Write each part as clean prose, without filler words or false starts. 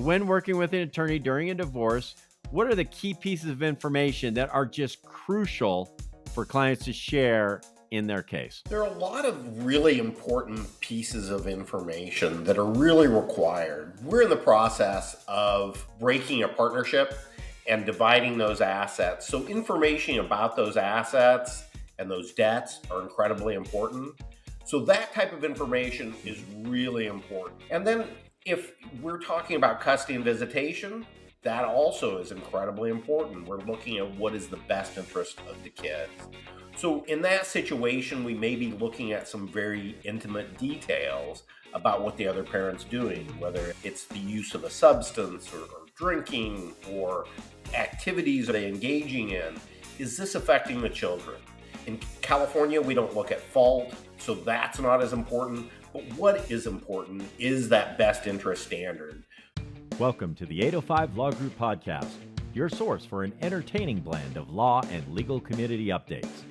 When working with an attorney during a divorce, what are the key pieces of information that are just crucial for clients to share in their case? There are a lot of really important pieces of information that are really required. We're in the process of breaking a partnership and dividing those assets. So, information about those assets and those debts are incredibly important. So, that type of information is really important. And then, if we're talking about custody and visitation, that also is incredibly important. We're looking at what is the best interest of the kids. So, in that situation, we may be looking at some very intimate details about what the other parent's doing, whether it's the use of a substance or drinking or activities are they engaging in. Is this affecting the children? In California, we don't look at fault, so that's not as important. But what is important is that best interest standard. Welcome to the 805 Law Group Podcast, your source for an entertaining blend of law and legal community updates.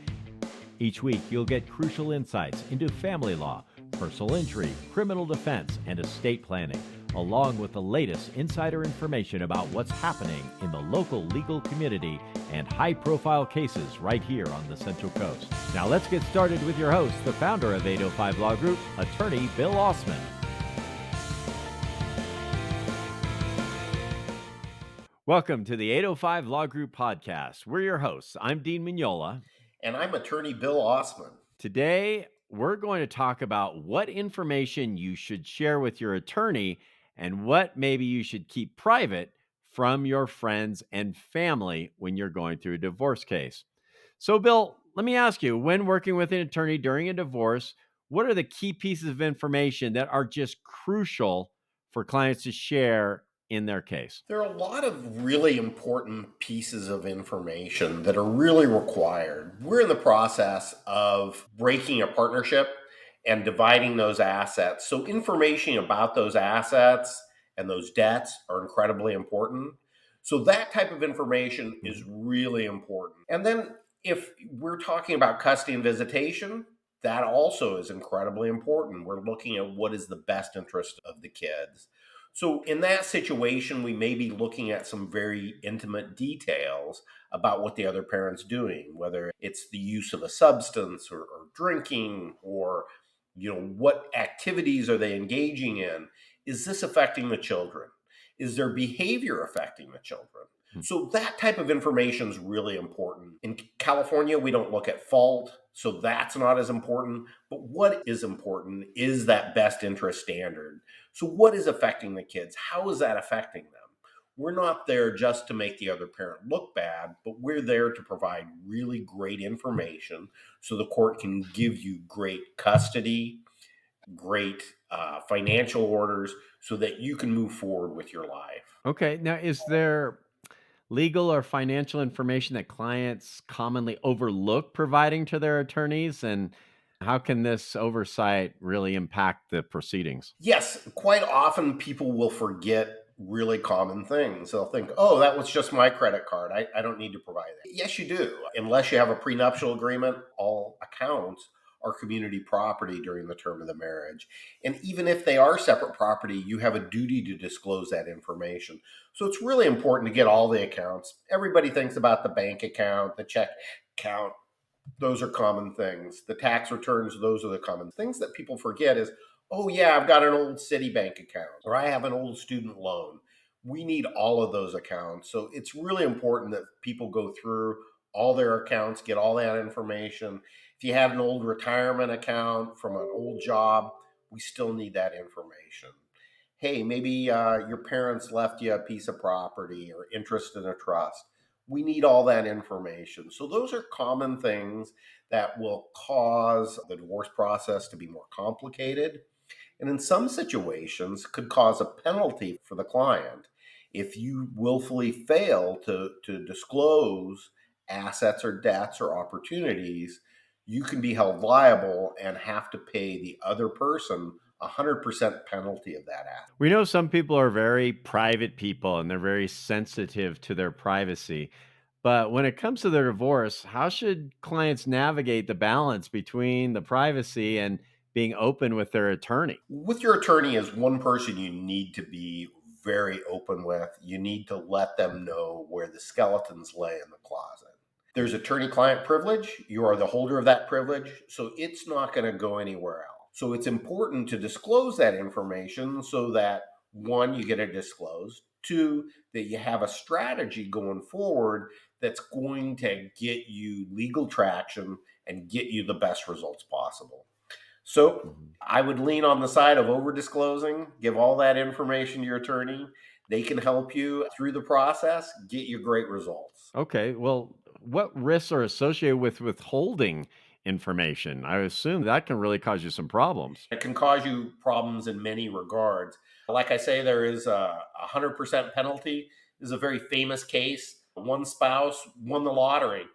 Each week, you'll get crucial insights into family law, personal injury, criminal defense, and estate planning, along with the latest insider information about what's happening in the local legal community and high-profile cases right here on the Central Coast. Now let's get started with your host, the founder of 805 Law Group, attorney Bill Ausman. Welcome to the 805 Law Group Podcast. We're your hosts. I'm Dean Mignola. And I'm attorney Bill Ausman. Today, we're going to talk about what information you should share with your attorney and what maybe you should keep private from your friends and family when you're going through a divorce case. So, Bill, let me ask you, when working with an attorney during a divorce, what are the key pieces of information that are just crucial for clients to share in their case? There are a lot of really important pieces of information that are really required. We're in the process of breaking a partnership and dividing those assets. So, information about those assets and those debts are incredibly important. So, that type of information is really important. And then, if we're talking about custody and visitation, that also is incredibly important. We're looking at what is the best interest of the kids. So, in that situation, we may be looking at some very intimate details about what the other parent's doing, whether it's the use of a substance or drinking or, what activities are they engaging in? Is this affecting the children? Is their behavior affecting the children? So, that type of information is really important. In California, we don't look at fault, so that's not as important. But what is important is that best interest standard. So, what is affecting the kids? How is that affecting them? We're not there just to make the other parent look bad, but we're there to provide really great information so the court can give you great custody, great financial orders so that you can move forward with your life. Okay. Now, is there legal or financial information that clients commonly overlook providing to their attorneys? And how can this oversight really impact the proceedings? Yes, quite often people will forget really common things. They'll think, oh, that was just my credit card. I don't need to provide that. Yes, you do. Unless you have a prenuptial agreement, all accounts are community property during the term of the marriage. And even if they are separate property, you have a duty to disclose that information. So it's really important to get all the accounts. Everybody thinks about the bank account, the check account. Those are common things. The tax returns, those are the common things that people forget is, oh yeah, I've got an old Citibank account or I have an old student loan. We need all of those accounts. So it's really important that people go through all their accounts, get all that information. If you have an old retirement account from an old job, we still need that information. Hey, maybe your parents left you a piece of property or interest in a trust. We need all that information. So those are common things that will cause the divorce process to be more complicated. And in some situations could cause a penalty for the client. If you willfully fail to disclose assets or debts or opportunities, you can be held liable and have to pay the other person 100% penalty of that asset. We know some people are very private people and they're very sensitive to their privacy. But when it comes to their divorce, how should clients navigate the balance between the privacy and being open with their attorney? With your attorney as one person, you need to be very open with. You need to let them know where the skeletons lay in the closet. There's attorney client privilege. You are the holder of that privilege, so it's not going to go anywhere else. So it's important to disclose that information so that one, you get it disclosed, two, that you have a strategy going forward that's going to get you legal traction and get you the best results possible. So Mhm. I would lean on the side of over disclosing, give all that information to your attorney. They can help you through the process, get you great results. Okay. Well, what risks are associated with withholding information? I assume that can really cause you some problems. It can cause you problems in many regards. Like I say, there is a 100% penalty. This is a very famous case. One spouse won the lottery.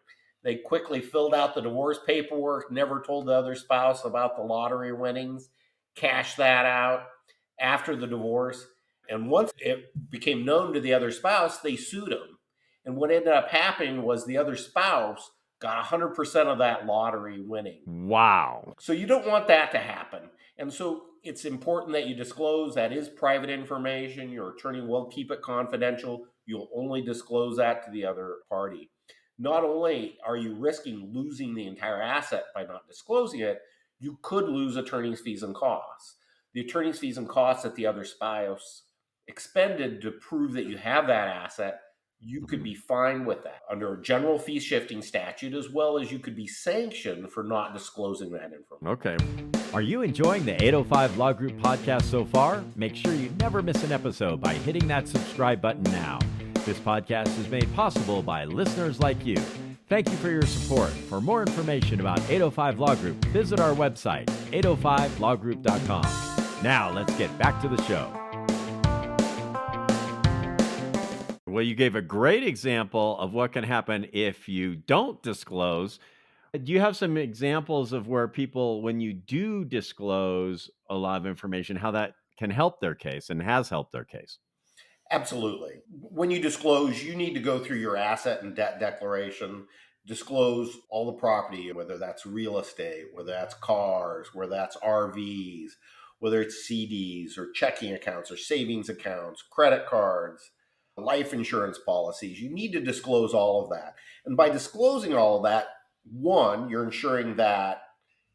They quickly filled out the divorce paperwork, never told the other spouse about the lottery winnings, cashed that out after the divorce. And once it became known to the other spouse, they sued him. And what ended up happening was the other spouse got 100% of that lottery winning. Wow. So you don't want that to happen. And so it's important that you disclose that is private information. Your attorney will keep it confidential. You'll only disclose that to the other party. Not only are you risking losing the entire asset by not disclosing it, you could lose attorney's fees and costs. The attorney's fees and costs that the other spouse expended to prove that you have that asset, you could Mhm. be fined with that under a general fee shifting statute, as well as you could be sanctioned for not disclosing that information. Okay. Are you enjoying the 805 Law Group podcast so far? Make sure you never miss an episode by hitting that subscribe button now. This podcast is made possible by listeners like you. Thank you for your support. For more information about 805 Law Group, visit our website, 805lawgroup.com. Now, let's get back to the show. Well, you gave a great example of what can happen if you don't disclose. Do you have some examples of where people, when you do disclose a lot of information, how that can help their case and has helped their case? Absolutely. When you disclose, you need to go through your asset and debt declaration, disclose all the property, whether that's real estate, whether that's cars, whether that's RVs, whether it's CDs or checking accounts or savings accounts, credit cards, life insurance policies. You need to disclose all of that. And by disclosing all of that, one, you're ensuring that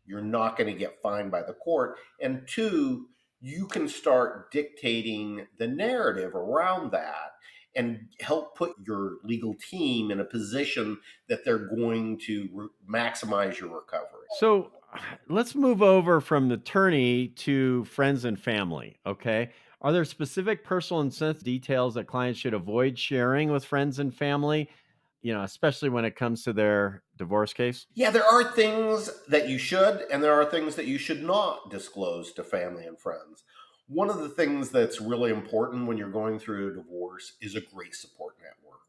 you're not going to get fined by the court. And two, you can start dictating the narrative around that and help put your legal team in a position that they're going to maximize your recovery. So let's move over from the attorney to friends and family. Okay. Are there specific personal and sensitive details that clients should avoid sharing with friends and family, especially when it comes to their divorce case? Yeah, there are things that you should, and there are things that you should not disclose to family and friends. One of the things that's really important when you're going through a divorce is a great support network.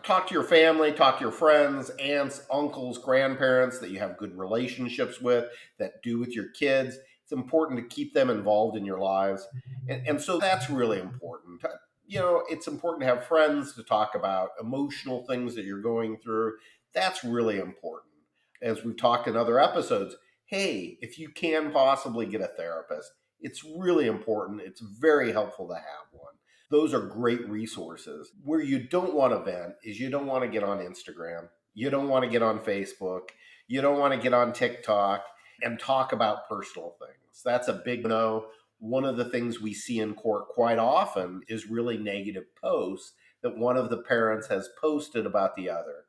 Talk to your family, talk to your friends, aunts, uncles, grandparents that you have good relationships with, that do with your kids. It's important to keep them involved in your lives. And so that's really important. It's important to have friends to talk about emotional things that you're going through. That's really important. As we've talked in other episodes, hey, if you can possibly get a therapist, it's really important. It's very helpful to have one. Those are great resources. Where you don't want to vent is you don't want to get on Instagram. You don't want to get on Facebook. You don't want to get on TikTok and talk about personal things. That's a big no. One of the things we see in court quite often is really negative posts that one of the parents has posted about the other.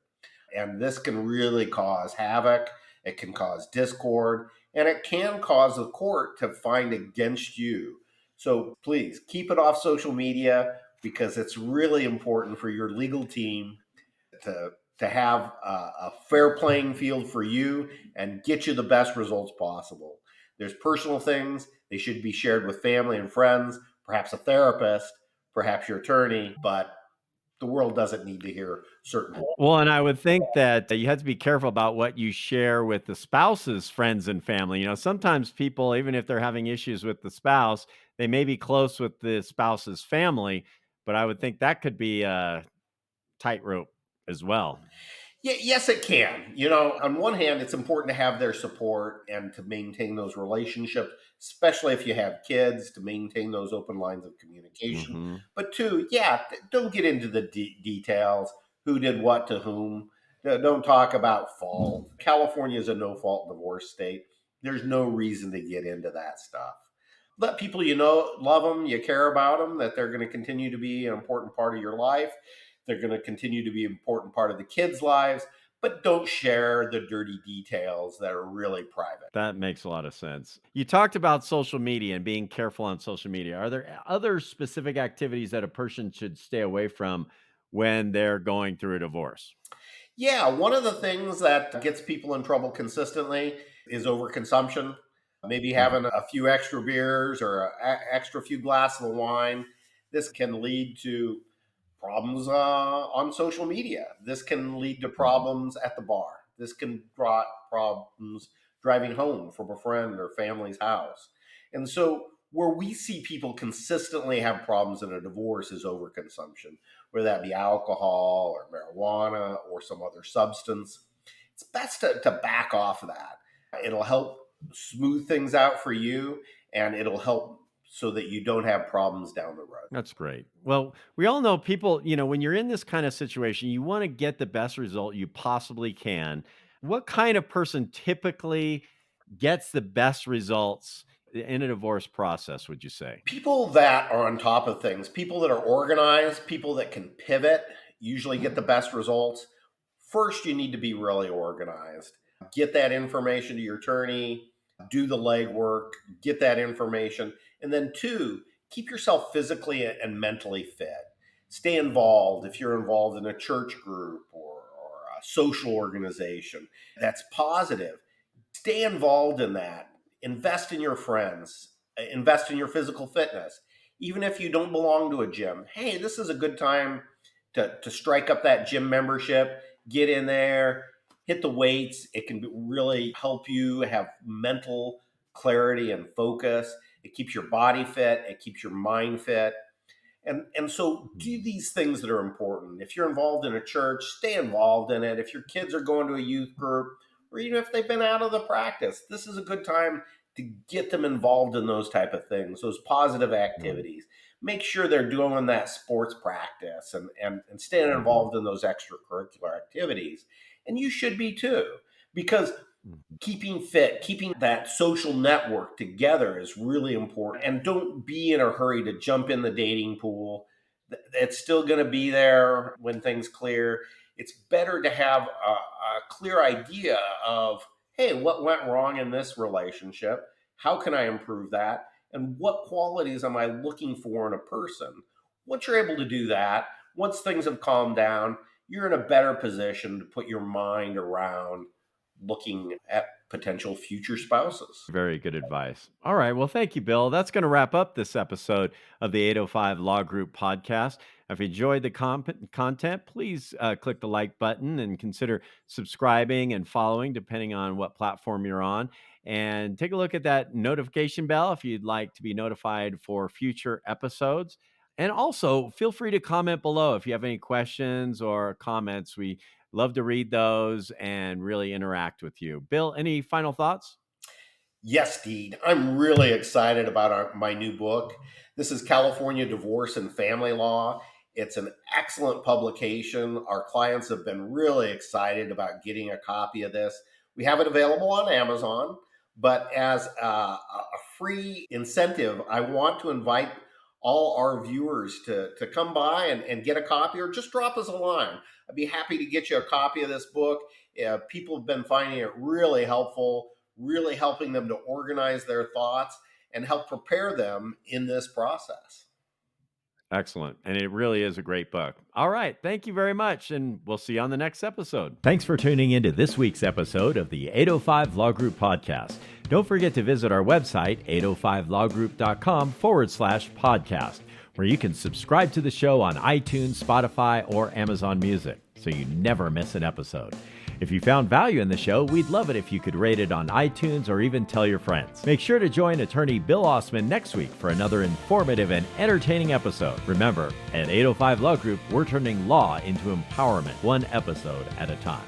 And this can really cause havoc. It can cause discord, and it can cause the court to find against you. So please keep it off social media because it's really important for your legal team to have a fair playing field for you and get you the best results possible. There's personal things, they should be shared with family and friends, perhaps a therapist, perhaps your attorney, but the world doesn't need to hear certain. Well, and I would think that you have to be careful about what you share with the spouse's friends and family. Sometimes people, even if they're having issues with the spouse, they may be close with the spouse's family, but I would think that could be a tightrope as well. Yes, it can. On one hand, it's important to have their support and to maintain those relationships, especially if you have kids, to maintain those open lines of communication. Hmm. But two, yeah, don't get into the details, who did what to whom. Don't talk about fault. California is a no fault divorce state. There's no reason to get into that stuff. Let people love them, you care about them, that they're going to continue to be an important part of your life. They're going to continue to be an important part of the kids' lives, but don't share the dirty details that are really private. That makes a lot of sense. You talked about social media and being careful on social media. Are there other specific activities that a person should stay away from when they're going through a divorce? Yeah, one of the things that gets people in trouble consistently is overconsumption. Maybe Mhm. having a few extra beers or an extra few glasses of wine. This can lead to problems on social media. This can lead to Mhm. problems at the bar. This can draw problems driving home from a friend or family's house. And so, where we see people consistently have problems in a divorce is overconsumption, whether that be alcohol or marijuana or some other substance. It's best to back off of that. It'll help smooth things out for you, and it'll help so that you don't have problems down the road. That's great. Well, we all know people, when you're in this kind of situation, you want to get the best result you possibly can. What kind of person typically gets the best results in a divorce process, would you say? People that are on top of things, people that are organized, people that can pivot, usually get the best results. First, you need to be really organized. Get that information to your attorney, do the legwork, get that information. And then, two, keep yourself physically and mentally fit. Stay involved if you're involved in a church group or a social organization that's positive. Stay involved in that. Invest in your friends, invest in your physical fitness. Even if you don't belong to a gym, hey, this is a good time to strike up that gym membership, get in there, hit the weights. It can really help you have mental clarity and focus. It keeps your body fit, it keeps your mind fit. And so Mhm. do these things that are important. If you're involved in a church, stay involved in it. If your kids are going to a youth group, or even if they've been out of the practice, this is a good time to get them involved in those type of things, those positive Right. activities. Make sure they're doing that sports practice and staying Mhm. involved in those extracurricular activities. And you should be too, because Mhm. keeping fit, keeping that social network together is really important. And don't be in a hurry to jump in the dating pool. It's still going to be there when things clear. It's better to have a clear idea of, hey, what went wrong in this relationship? How can I improve that? And what qualities am I looking for in a person? Once you're able to do that, once things have calmed down, you're in a better position to put your mind around looking at potential future spouses. Very good advice. All right. Well, thank you, Bill. That's going to wrap up this episode of the 805 Law Group podcast. If you enjoyed the content, please click the like button and consider subscribing and following, depending on what platform you're on. And take a look at that notification bell if you'd like to be notified for future episodes. And also, feel free to comment below if you have any questions or comments. We love to read those and really interact with you. Bill, any final thoughts? Yes, Dean. I'm really excited about my new book. This is California Divorce and Family Law. It's an excellent publication. Our clients have been really excited about getting a copy of this. We have it available on Amazon, but as a free incentive, I want to invite all our viewers to come by and get a copy or just drop us a line. I'd be happy to get you a copy of this book. People have been finding it really helpful, really helping them to organize their thoughts and help prepare them in this process. Excellent. And it really is a great book. All right. Thank you very much. And we'll see you on the next episode. Thanks for tuning into this week's episode of the 805 Law Group podcast. Don't forget to visit our website, 805lawgroup.com/podcast, where you can subscribe to the show on iTunes, Spotify, or Amazon Music so you never miss an episode. If you found value in the show, we'd love it if you could rate it on iTunes or even tell your friends. Make sure to join attorney Bill Ausman next week for another informative and entertaining episode. Remember, at 805 Law Group, we're turning law into empowerment, one episode at a time.